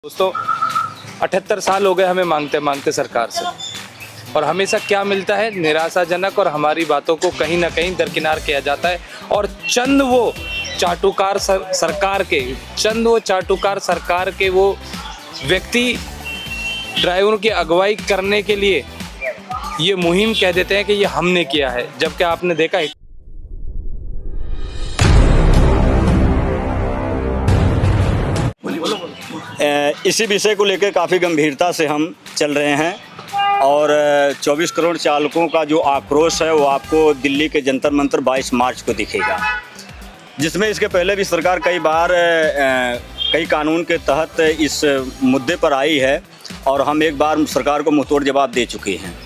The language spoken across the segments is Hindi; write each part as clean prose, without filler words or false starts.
दोस्तों 78 साल हो गए हमें मांगते मांगते सरकार से, और हमेशा क्या मिलता है, निराशाजनक, और हमारी बातों को कहीं ना कहीं दरकिनार किया जाता है। और चंद वो चाटुकार सरकार के वो व्यक्ति ड्राइवरों की अगुवाई करने के लिए ये मुहिम कह देते हैं कि ये हमने किया है, जबकि आपने देखा है इसी विषय को लेकर काफ़ी गंभीरता से हम चल रहे हैं और 24 करोड़ चालकों का जो आक्रोश है वो आपको दिल्ली के जंतर मंतर 22 मार्च को दिखेगा, जिसमें इसके पहले भी सरकार कई बार कई कानून के तहत इस मुद्दे पर आई है और हम एक बार सरकार को मुंहतोड़ जवाब दे चुके हैं।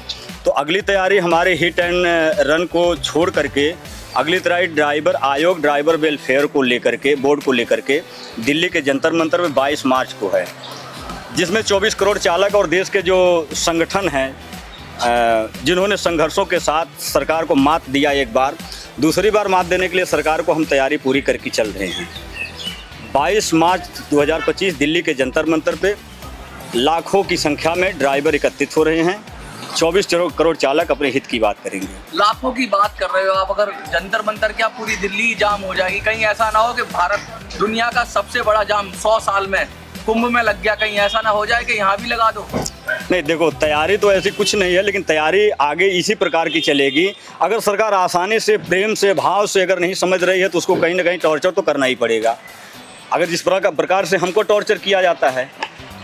तो अगली तैयारी हमारे हिट एंड रन को छोड़ करके अगली तैयारी ड्राइवर आयोग, ड्राइवर वेलफेयर को लेकर के, बोर्ड को लेकर के दिल्ली के जंतर मंतर में 22 मार्च को है, जिसमें 24 करोड़ चालक और देश के जो संगठन हैं जिन्होंने संघर्षों के साथ सरकार को मात दिया, एक बार दूसरी बार मात देने के लिए सरकार को हम तैयारी पूरी करके चल रहे हैं। 22 मार्च 2025 दिल्ली के जंतर मंतर पे लाखों की संख्या में ड्राइवर एकत्रित हो रहे हैं। 24 करोड़ चालक अपने हित की बात करेंगे। लाखों की बात कर रहे हो आप, अगर जंतर मंतर क्या पूरी दिल्ली जाम हो जाएगी? कहीं ऐसा ना हो कि भारत दुनिया का सबसे बड़ा जाम 100 साल में कुंभ में लग गया, कहीं ऐसा ना हो जाए कि यहाँ भी लगा दो? नहीं, देखो, तैयारी तो ऐसी कुछ नहीं है, लेकिन तैयारी आगे इसी प्रकार की चलेगी। अगर सरकार आसानी से, प्रेम से, भाव से अगर नहीं समझ रही है तो उसको कहीं ना कहीं टॉर्चर तो करना ही पड़ेगा। अगर जिस प्रकार से हमको टॉर्चर किया जाता है,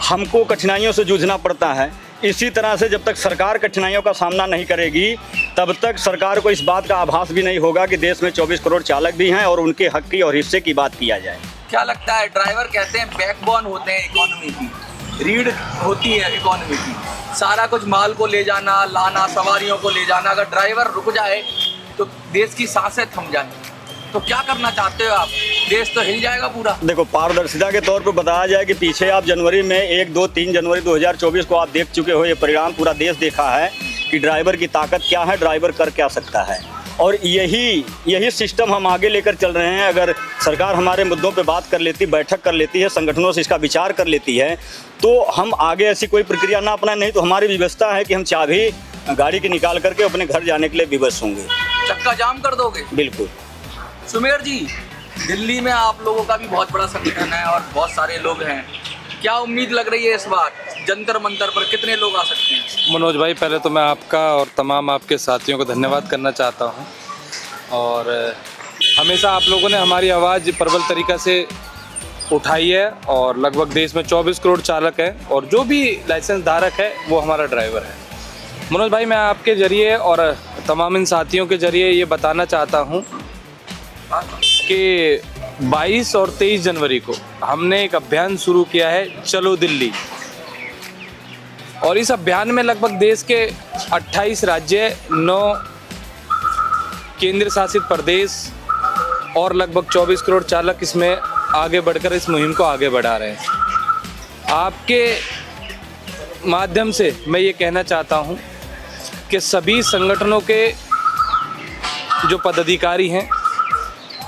हमको कठिनाइयों से जूझना पड़ता है, इसी तरह से जब तक सरकार कठिनाइयों का सामना नहीं करेगी तब तक सरकार को इस बात का आभास भी नहीं होगा कि देश में 24 करोड़ चालक भी हैं और उनके हक की और हिस्से की बात किया जाए। क्या लगता है, ड्राइवर कहते हैं बैकबोन होते हैं इकोनॉमी की, रीढ़ होती है इकोनॉमी की, सारा कुछ माल को ले जाना, लाना, सवारियों को ले जाना। अगर ड्राइवर रुक जाए तो देश की सांसें थम जाए, तो क्या करना चाहते हो आप? देश तो हिल जाएगा पूरा। देखो, पारदर्शिता के तौर पर बताया जाए कि पीछे आप जनवरी में 1, 2, 3 जनवरी 2024 को आप देख चुके हो, ये परिणाम पूरा देश देखा है कि ड्राइवर की ताकत क्या है, ड्राइवर कर क्या सकता है। और यही सिस्टम हम आगे लेकर चल रहे हैं। अगर सरकार हमारे मुद्दों पे बात कर लेती, बैठक कर लेती है, संगठनों से इसका विचार कर लेती है, तो हम आगे ऐसी कोई प्रक्रिया ना अपनाएं। नहीं तो हमारी व्यवस्था है कि हम चाबी गाड़ी की निकाल करके अपने घर जाने के लिए विवश होंगे। चक्का जाम कर दोगे? बिल्कुल। सुमेर जी, दिल्ली में आप लोगों का भी बहुत बड़ा संगठन है और बहुत सारे लोग हैं, क्या उम्मीद लग रही है इस बार जंतर मंतर पर? कितने लोग आ सकते हैं? मनोज भाई, पहले तो मैं आपका और तमाम आपके साथियों को धन्यवाद करना चाहता हूं, और हमेशा आप लोगों ने हमारी आवाज़ प्रबल तरीक़ा से उठाई है, और लगभग देश में 24 करोड़ चालक हैं और जो भी लाइसेंस धारक है वो हमारा ड्राइवर है। मनोज भाई, मैं आपके ज़रिए और तमाम इन साथियों के ज़रिए ये बताना चाहता हूँ कि 22 और 23 जनवरी को हमने एक अभियान शुरू किया है, चलो दिल्ली। और इस अभियान में लगभग देश के 28 राज्य, 9 केंद्र शासित प्रदेश और लगभग 24 करोड़ चालक इसमें आगे बढ़कर इस मुहिम को आगे बढ़ा रहे हैं। आपके माध्यम से मैं ये कहना चाहता हूँ कि सभी संगठनों के जो पदाधिकारी हैं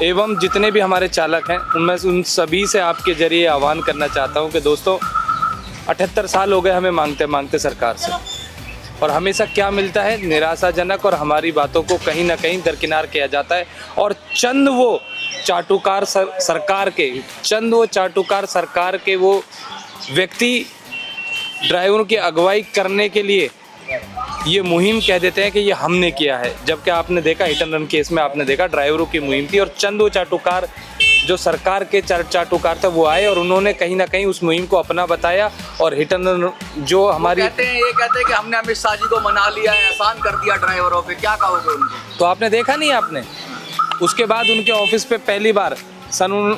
एवं जितने भी हमारे चालक हैं, उनमें उन सभी से आपके ज़रिए आह्वान करना चाहता हूं कि दोस्तों 78 साल हो गए हमें मांगते मांगते सरकार से, और हमेशा क्या मिलता है, निराशाजनक, और हमारी बातों को कहीं ना कहीं दरकिनार किया जाता है। और चंद वो चाटुकार सरकार के वो व्यक्ति ड्राइवरों की अगुवाई करने के लिए ये मुहिम कह देते हैं कि ये हमने किया है, जबकि आपने देखा हिट एंड रन केस में आपने देखा ड्राइवरों की मुहिम थी, और चंद वो चाटुकार जो सरकार के चाटुकार थे वो आए और उन्होंने कहीं ना कहीं उस मुहिम को अपना बताया। और हिट एंड रन जो हमारी ये कहते हैं कि हमने अमित शाह जी को मना लिया है, आसान कर दिया ड्राइवरों पे, क्या कहोगे उनको? तो आपने देखा नहीं, आपने उसके बाद उनके ऑफिस पे पहली बार सन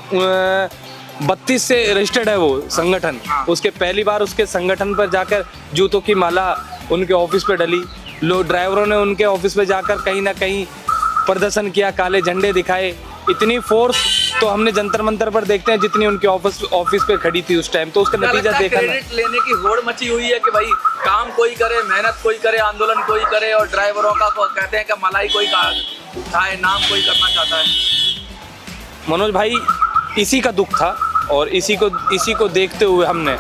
32 से रजिस्टर्ड है वो संगठन, उसके पहली बार उसके संगठन पर जाकर जूतों की माला उनके ऑफिस पे डली। लोग ड्राइवरों ने उनके ऑफिस पे जाकर कहीं ना कहीं प्रदर्शन किया, काले झंडे दिखाए। इतनी फोर्स तो हमने जंतर मंतर पर देखते हैं जितनी उनके ऑफिस पे खड़ी थी उस टाइम, तो उसका नतीजा देखा ना। क्रेडिट लेने की होड़ मची हुई है कि भाई काम कोई करे, मेहनत कोई करे, आंदोलन कोई करे, और ड्राइवरों का कहते हैं कि मलाई कोई खाए, नाम कोई करना चाहता है। मनोज भाई, इसी का दुख था और इसी को देखते हुए हमने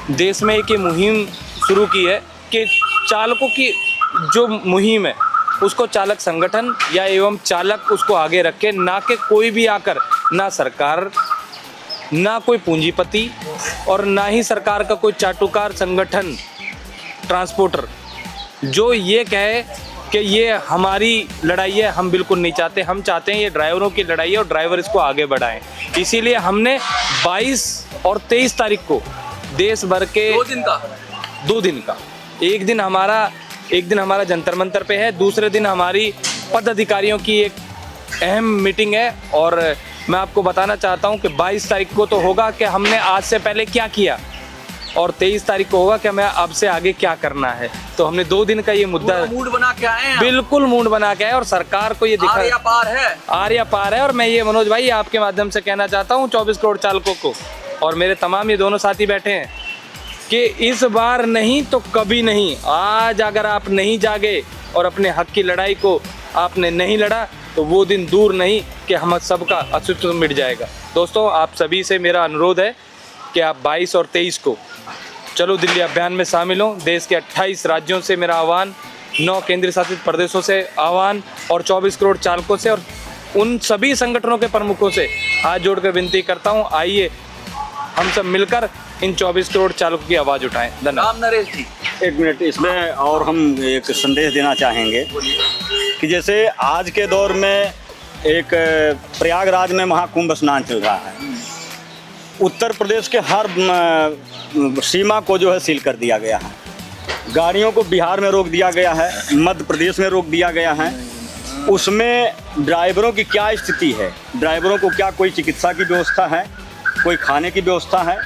देश में एक ये मुहिम शुरू की है कि चालकों की जो मुहिम है उसको चालक संगठन या एवं चालक उसको आगे रखे, ना कि कोई भी आकर, ना सरकार, ना कोई पूंजीपति और ना ही सरकार का कोई चाटुकार संगठन ट्रांसपोर्टर जो ये कहे कि ये हमारी लड़ाई है। हम बिल्कुल नहीं चाहते, हम चाहते हैं ये ड्राइवरों की लड़ाई है और ड्राइवर इसको आगे बढ़ाएं। इसीलिए हमने 22 और 23 तारीख को देश भर के 2 दिन का एक दिन हमारा जंतर मंतर पे है, दूसरे दिन हमारी पदाधिकारियों की एक अहम मीटिंग है। और मैं आपको बताना चाहता हूं कि 22 तारीख को तो होगा कि हमने आज से पहले क्या किया और 23 तारीख को होगा कि हमें अब से आगे क्या करना है। तो हमने 2 दिन का ये मुद्दा मूड बना के आए हैं, बिल्कुल मूड बना के आए और सरकार को ये दिखा आर्या पार है। और मैं ये मनोज भाई आपके माध्यम से कहना चाहता हूँ 24 करोड़ चालकों को और मेरे तमाम ये दोनों साथी बैठे हैं कि इस बार नहीं तो कभी नहीं, आज अगर आप नहीं जागे और अपने हक की लड़ाई को आपने नहीं लड़ा तो वो दिन दूर नहीं कि हम सबका अस्तित्व मिट जाएगा। दोस्तों, आप सभी से मेरा अनुरोध है कि आप 22 और 23 को चलो दिल्ली अभियान में शामिल हों। देश के 28 राज्यों से मेरा आह्वान, 9 केंद्र शासित प्रदेशों से आह्वान और 24 करोड़ चालकों से और उन सभी संगठनों के प्रमुखों से हाथ जोड़कर विनती करता हूं, आइए हम सब मिलकर इन 24 करोड़ चालकों की आवाज़ उठाएं। धन्यवाद। राम नरेश जी, 1 मिनट, इसमें और हम एक संदेश देना चाहेंगे कि जैसे आज के दौर में एक प्रयागराज में महाकुंभ स्नान चल रहा है, उत्तर प्रदेश के हर सीमा को जो है सील कर दिया गया है, गाड़ियों को बिहार में रोक दिया गया है, मध्य प्रदेश में रोक दिया गया है। उसमें ड्राइवरों की क्या स्थिति है, ड्राइवरों को क्या कोई चिकित्सा की व्यवस्था है, कोई खाने की व्यवस्था है,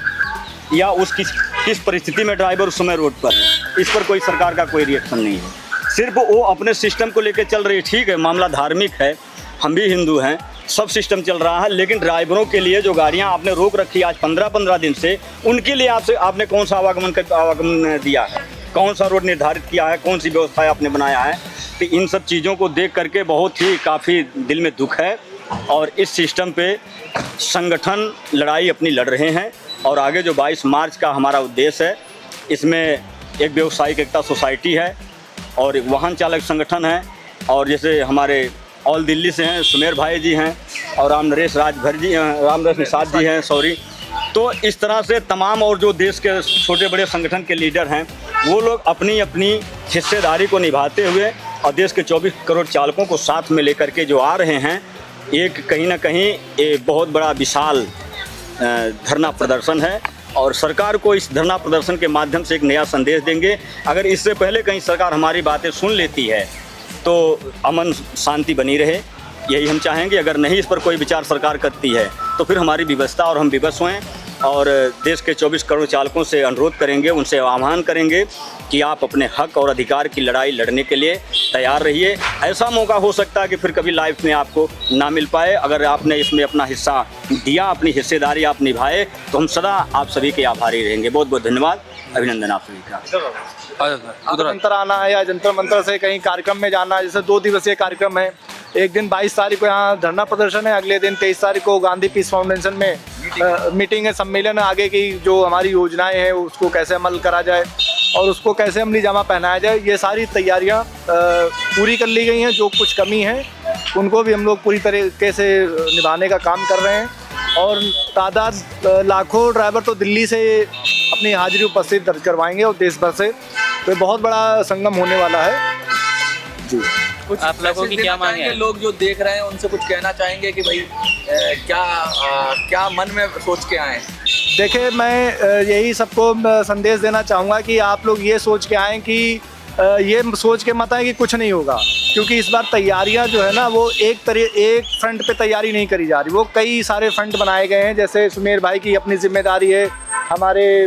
या उस किस परिस्थिति में ड्राइवर उस समय रोड पर है, इस पर कोई सरकार का कोई रिएक्शन नहीं है। सिर्फ वो अपने सिस्टम को लेकर चल रही है। ठीक है, मामला धार्मिक है, हम भी हिंदू हैं, सब सिस्टम चल रहा है, लेकिन ड्राइवरों के लिए जो गाड़ियां आपने रोक रखी आज 15-15 दिन से, उनके लिए आपने कौन सा आवागमन दिया है, कौन सा रोड निर्धारित किया है, कौन सी व्यवस्थाएं आपने बनाया है। तो इन सब चीज़ों को देख करके बहुत ही काफ़ी दिल में दुख है और इस सिस्टम पे संगठन लड़ाई अपनी लड़ रहे हैं। और आगे जो 22 मार्च का हमारा उद्देश्य है, इसमें एक व्यावसायिक एकता सोसाइटी है और वाहन चालक संगठन है, और जैसे हमारे ऑल दिल्ली से हैं सुमेर भाई जी हैं और राम नरेश निषाद जी हैं, सॉरी। तो इस तरह से तमाम और जो देश के छोटे बड़े संगठन के लीडर हैं, वो लोग अपनी अपनी हिस्सेदारी को निभाते हुए और देश के 24 करोड़ चालकों को साथ में लेकर के जो आ रहे हैं, एक कहीं ना कहीं एक बहुत बड़ा विशाल धरना प्रदर्शन है। और सरकार को इस धरना प्रदर्शन के माध्यम से एक नया संदेश देंगे। अगर इससे पहले कहीं सरकार हमारी बातें सुन लेती है तो अमन शांति बनी रहे, यही हम चाहेंगे। अगर नहीं इस पर कोई विचार सरकार करती है तो फिर हमारी विवशता और हम विवश हुए और देश के 24 करोड़ चालकों से अनुरोध करेंगे, उनसे आह्वान करेंगे कि आप अपने हक और अधिकार की लड़ाई लड़ने के लिए तैयार रहिए। ऐसा मौका हो सकता है कि फिर कभी लाइफ में आपको ना मिल पाए। अगर आपने इसमें अपना हिस्सा दिया, अपनी हिस्सेदारी आप निभाए, तो हम सदा आप सभी के आभारी रहेंगे। बहुत बहुत धन्यवाद, अभिनंदन आप सभी का। जंतर आना है या जंतर मंतर से कहीं कार्यक्रम में जाना है, जैसे 2 दिवसीय कार्यक्रम है। एक दिन 22 तारीख को यहाँ धरना प्रदर्शन है, अगले दिन 23 तारीख को गांधी पीस फाउंडेशन में मीटिंग है, सम्मेलन है। आगे की जो हमारी योजनाएं हैं उसको कैसे अमल करा जाए और उसको कैसे अमली जामा पहनाया जाए, ये सारी तैयारियां पूरी कर ली गई हैं। जो कुछ कमी है उनको भी हम लोग पूरी तरीके से निभाने का काम कर रहे हैं। और तादाद लाखों ड्राइवर तो दिल्ली से अपनी हाजिरी उपस्थित दर्ज करवाएंगे और देश भर से, तो बहुत बड़ा संगम होने वाला है जी। कुछ आप लोगों की क्या मांग है? लोग जो देख रहे हैं उनसे कुछ कहना चाहेंगे कि भाई क्या मन में सोच के आए? देखिए, मैं यही सबको संदेश देना चाहूँगा कि आप लोग ये सोच के आएँ कि ये सोच के मत आए कि कुछ नहीं होगा, क्योंकि इस बार तैयारियां जो है ना वो एक फ्रंट पे तैयारी नहीं करी जा रही, वो कई सारे फ्रंट बनाए गए हैं। जैसे सुमेर भाई की अपनी जिम्मेदारी है, हमारे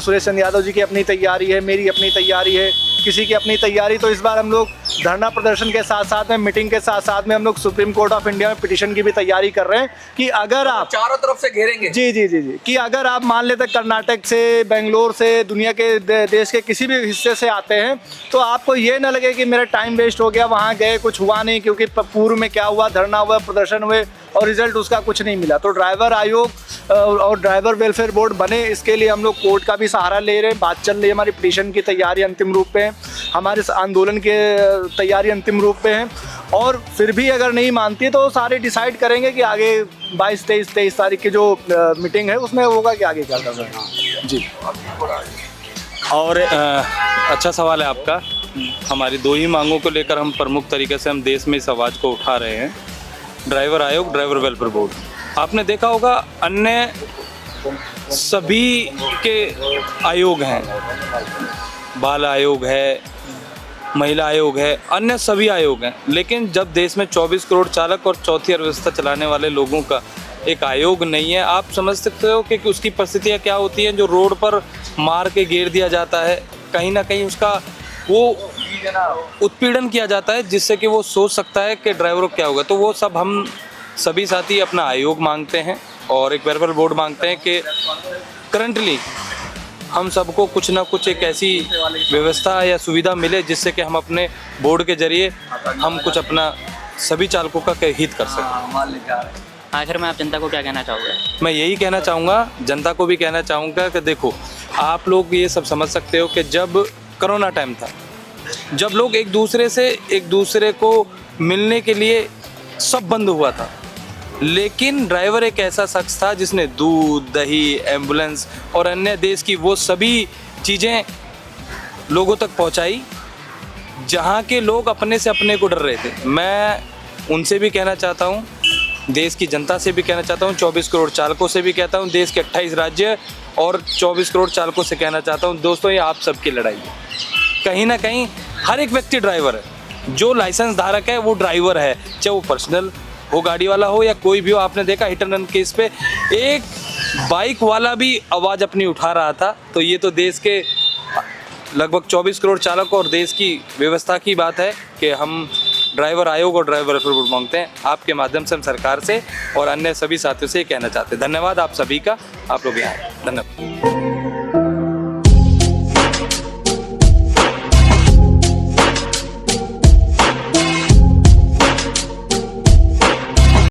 सुरेश चंद्र यादव जी की अपनी तैयारी है, मेरी अपनी तैयारी है, किसी की अपनी तैयारी। तो इस बार हम लोग धरना प्रदर्शन के साथ साथ में, मीटिंग के साथ साथ में हम लोग सुप्रीम कोर्ट ऑफ इंडिया में पिटीशन की भी तैयारी कर रहे हैं कि अगर आप चारों तरफ से घेरेंगे। जी जी जी जी, कि अगर आप मान लेते कर्नाटक से, बेंगलोर से, दुनिया के देश के किसी भी हिस्से से आते हैं, तो आपको ये ना लगे कि मेरा टाइम वेस्ट हो गया, वहाँ गए कुछ हुआ नहीं, क्योंकि पूर्व में क्या हुआ, धरना हुआ, प्रदर्शन हुए और रिजल्ट उसका कुछ नहीं मिला। तो ड्राइवर आयोग और ड्राइवर वेलफेयर बोर्ड बने, इसके लिए हम लोग कोर्ट का भी सहारा ले रहे हैं। बात चल रही है, हमारी पिटीशन की तैयारी अंतिम रूप पे है, हमारे इस आंदोलन की तैयारी अंतिम रूप पे है। और फिर भी अगर नहीं मानती तो सारे डिसाइड करेंगे कि आगे 22-23 तारीख की जो मीटिंग है उसमें होगा कि आगे क्या करना है। जी। और अच्छा सवाल है आपका। हमारी दो ही मांगों को लेकर हम प्रमुख तरीके से हम देश में इस आवाज़ को उठा रहे हैं। ड्राइवर आयोग, ड्राइवर वेलफेयर बोर्ड। आपने देखा होगा अन्य सभी के आयोग हैं, बाल आयोग है, महिला आयोग है, अन्य सभी आयोग हैं, लेकिन जब देश में 24 करोड़ चालक और चौथी अर्थव्यवस्था चलाने वाले लोगों का एक आयोग नहीं है, आप समझ सकते हो कि उसकी परिस्थितियाँ क्या होती हैं। जो रोड पर मार के घेर दिया जाता है, कहीं ना कहीं उसका वो उत्पीड़न किया जाता है, जिससे कि वो सोच सकता है कि ड्राइवरों क्या होगा। तो वो सब हम सभी साथी अपना आयोग मांगते हैं और एक वेलफेयर बोर्ड मांगते हैं कि करंटली हम सबको कुछ ना कुछ एक ऐसी व्यवस्था या सुविधा मिले जिससे कि हम अपने बोर्ड के जरिए हम कुछ अपना सभी चालकों का हित कर सकें। आखिर में आप जनता को क्या कहना चाहोगे? मैं यही कहना चाहूँगा, जनता को भी कहना चाहूँगा कि देखो, आप लोग ये सब समझ सकते हो कि जब कोरोना टाइम था, जब लोग एक दूसरे को मिलने के लिए सब बंद हुआ था, लेकिन ड्राइवर एक ऐसा शख्स था जिसने दूध, दही, एम्बुलेंस और अन्य देश की वो सभी चीज़ें लोगों तक पहुंचाई जहां के लोग अपने से अपने को डर रहे थे। मैं उनसे भी कहना चाहता हूं, देश की जनता से भी कहना चाहता हूं, 24 करोड़ चालकों से भी कहता हूं, देश के 28 राज्य और 24 करोड़ चालकों से कहना चाहता हूं, दोस्तों ये आप सबकी लड़ाई है। कहीं ना कहीं हर एक व्यक्ति ड्राइवर है, जो लाइसेंस धारक है वो ड्राइवर है, चाहे वो पर्सनल हो, गाड़ी वाला हो या कोई भी हो। आपने देखा हिट एंड रन केस पे एक बाइक वाला भी आवाज़ अपनी उठा रहा था। तो ये तो देश के लगभग 24 करोड़ चालकों और देश की व्यवस्था की बात है कि हम ड्राइवर आयोग और ड्राइवर वेलफेयर बोर्ड मांगते हैं। आपके माध्यम से हम सरकार से और अन्य सभी साथियों से कहना चाहते हैं। धन्यवाद आप सभी का, आप लोग यहाँ आए। धन्यवाद।